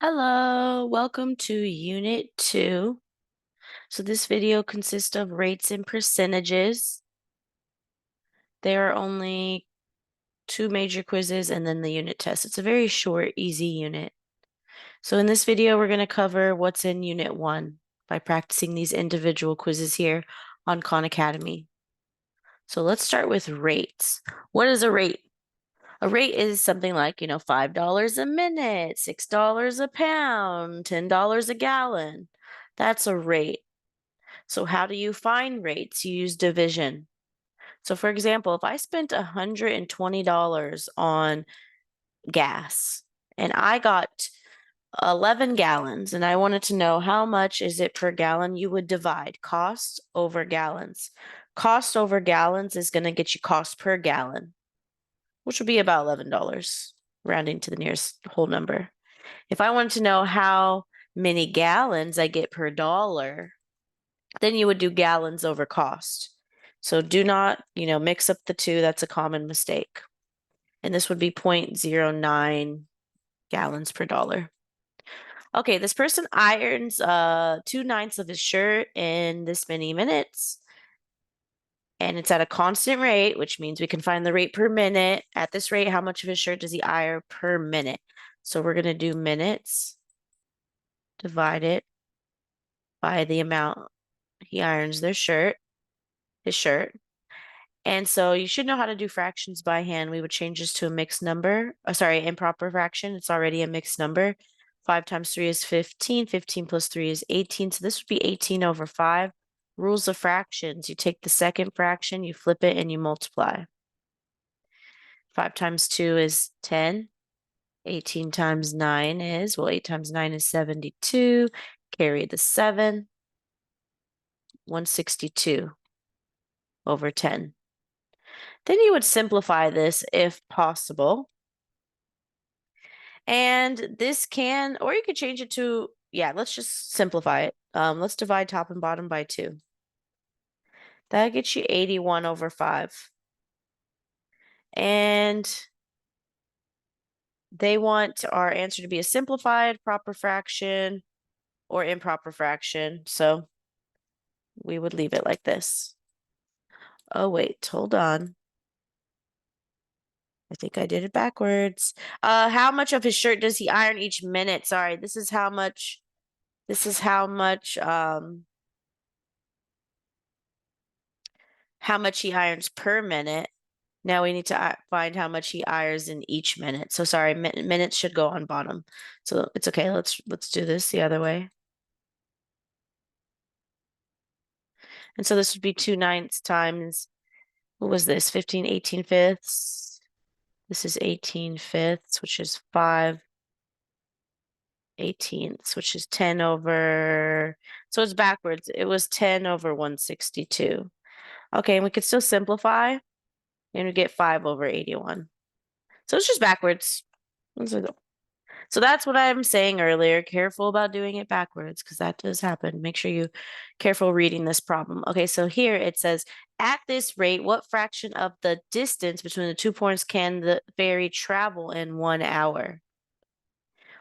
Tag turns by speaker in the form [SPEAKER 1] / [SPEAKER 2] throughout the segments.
[SPEAKER 1] Hello, welcome to Unit 2. So this video consists of rates and percentages. There are only two major quizzes and then the unit test. It's a very short, easy unit. So in this video, we're going to cover what's in Unit 1 by practicing these individual quizzes here on Khan Academy. So let's start with rates. What is a rate? A rate is something like, $5 a minute, $6 a pound, $10 a gallon. That's a rate. So how do you find rates? You use division. So for example, if I spent $120 on gas and I got 11 gallons and I wanted to know how much is it per gallon, you would divide cost over gallons. Cost over gallons is going to get you cost per gallon, which would be about $11, rounding to the nearest whole number. If I wanted to know how many gallons I get per dollar, then you would do gallons over cost. So do not, mix up the two. That's a common mistake. And this would be 0.09 gallons per dollar. Okay, this person irons 2/9 of his shirt in this many minutes. And it's at a constant rate, which means we can find the rate per minute. At this rate, how much of his shirt does he iron per minute? So we're going to do minutes divided by the amount he irons his shirt. And so you should know how to do fractions by hand. We would change this to a mixed number. Improper fraction. It's already a mixed number. 5 times 3 is 15. 15 plus 3 is 18. So this would be 18 over 5. Rules of fractions. You take the second fraction, you flip it, and you multiply. 5 times 2 is 10. 18 times 9 is, 8 times 9 is 72. Carry the 7. 162 over 10. Then you would simplify this if possible. And this can, or you could change it to, let's just simplify it. Let's divide top and bottom by 2. That gets you 81 over 5. And they want our answer to be a simplified, proper fraction, or improper fraction. So we would leave it like this. Oh, wait, hold on. I think I did it backwards. How much of his shirt does he iron each minute? Sorry, this is how much he irons per minute. Now we need to find how much he irons in each minute. So sorry, minutes should go on bottom. So it's okay. Let's do this the other way. And so this would be 2/9 times, what was this? 15, 18 fifths. This is 18 fifths, which is 5 18ths, which is 10 over, so it's backwards. It was 10 over 162. Okay, and we could still simplify and we get 5 over 81. So it's just backwards. So that's what I'm saying earlier. Careful about doing it backwards because that does happen. Make sure you careful reading this problem. Okay, so here it says, at this rate, what fraction of the distance between the 2 points can the ferry travel in 1 hour?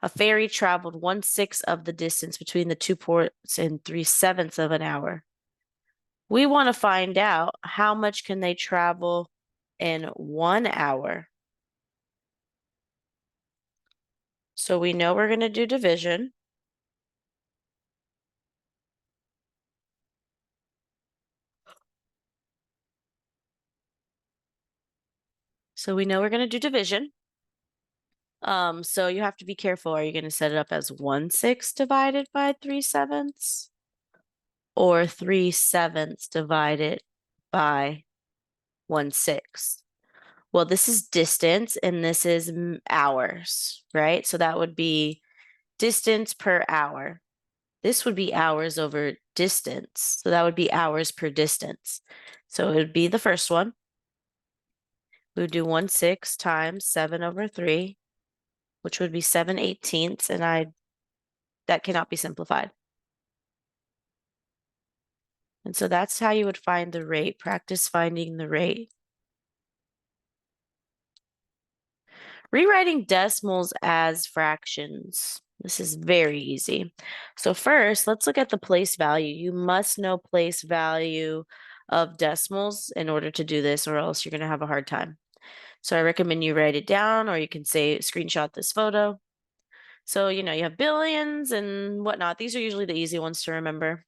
[SPEAKER 1] A ferry traveled 1/6 of the distance between the 2 ports in 3/7 of an hour. We want to find out how much can they travel in 1 hour. So we know we're going to do division. So we know we're going to do division. So you have to be careful. Are you going to set it up as 1/6 divided by 3/7 or 3/7 divided by 1/6? Well, this is distance and this is hours, right? So that would be distance per hour. This would be hours over distance. So that would be hours per distance. So it would be the first one. We would do 1/6 times 7 over 3, which would be 7/18ths, and that cannot be simplified. And so that's how you would find the rate. Practice finding the rate. Rewriting decimals as fractions. This is very easy. So first, let's look at the place value. You must know place value of decimals in order to do this, or else you're going to have a hard time. So I recommend you write it down, or you can say screenshot this photo. So, you have billions and whatnot. These are usually the easy ones to remember.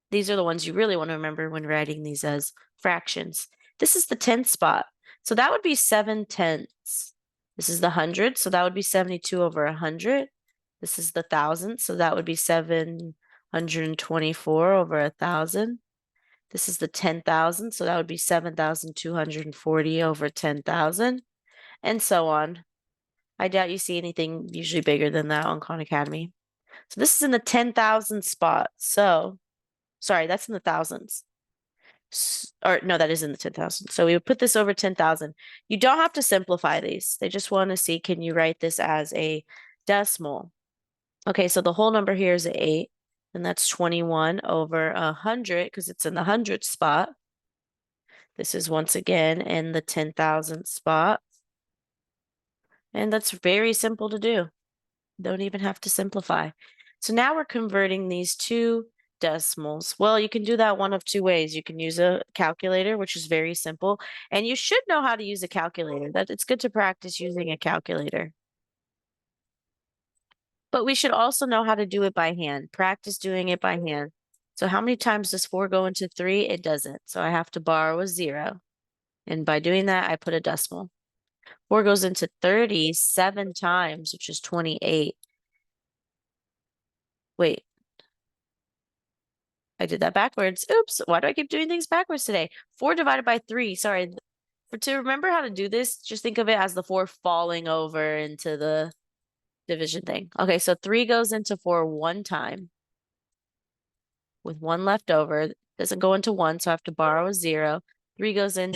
[SPEAKER 1] These are the ones you really want to remember when writing these as fractions. This is the tenth spot. So that would be 7/10. This is the hundred, so that would be 72 over 100. This is the thousand, so that would be 724 over 1,000. This is the 10,000, so that would be 7,240 over 10,000, and so on. I doubt you see anything usually bigger than that on Khan Academy. So this is in the 10,000 spot. So, sorry, that's in the thousands. Or no, that is in the 10,000. So we would put this over 10,000. You don't have to simplify these. They just want to see, can you write this as a decimal? Okay, so the whole number here is 8, and that's 21 over 100 because it's in the 100 spot. This is once again in the 10,000 spot. And that's very simple to do. Don't even have to simplify. So now we're converting these two decimals. Well, you can do that one of two ways. You can use a calculator, which is very simple, and you should know how to use a calculator. That it's good to practice using a calculator. But we should also know how to do it by hand. Practice doing it by hand. So how many times does 4 go into 3? It doesn't. So I have to borrow a 0. And by doing that, I put a decimal. 4 goes into 37 times, which is 28. Wait, I did that backwards. Oops, why do I keep doing things backwards today? 4 divided by 3. Sorry. To remember how to do this, just think of it as the 4 falling over into the division thing. Okay, so 3 goes into 4 one time with 1 left over. Doesn't go into 1, so I have to borrow a 0. 3 goes in.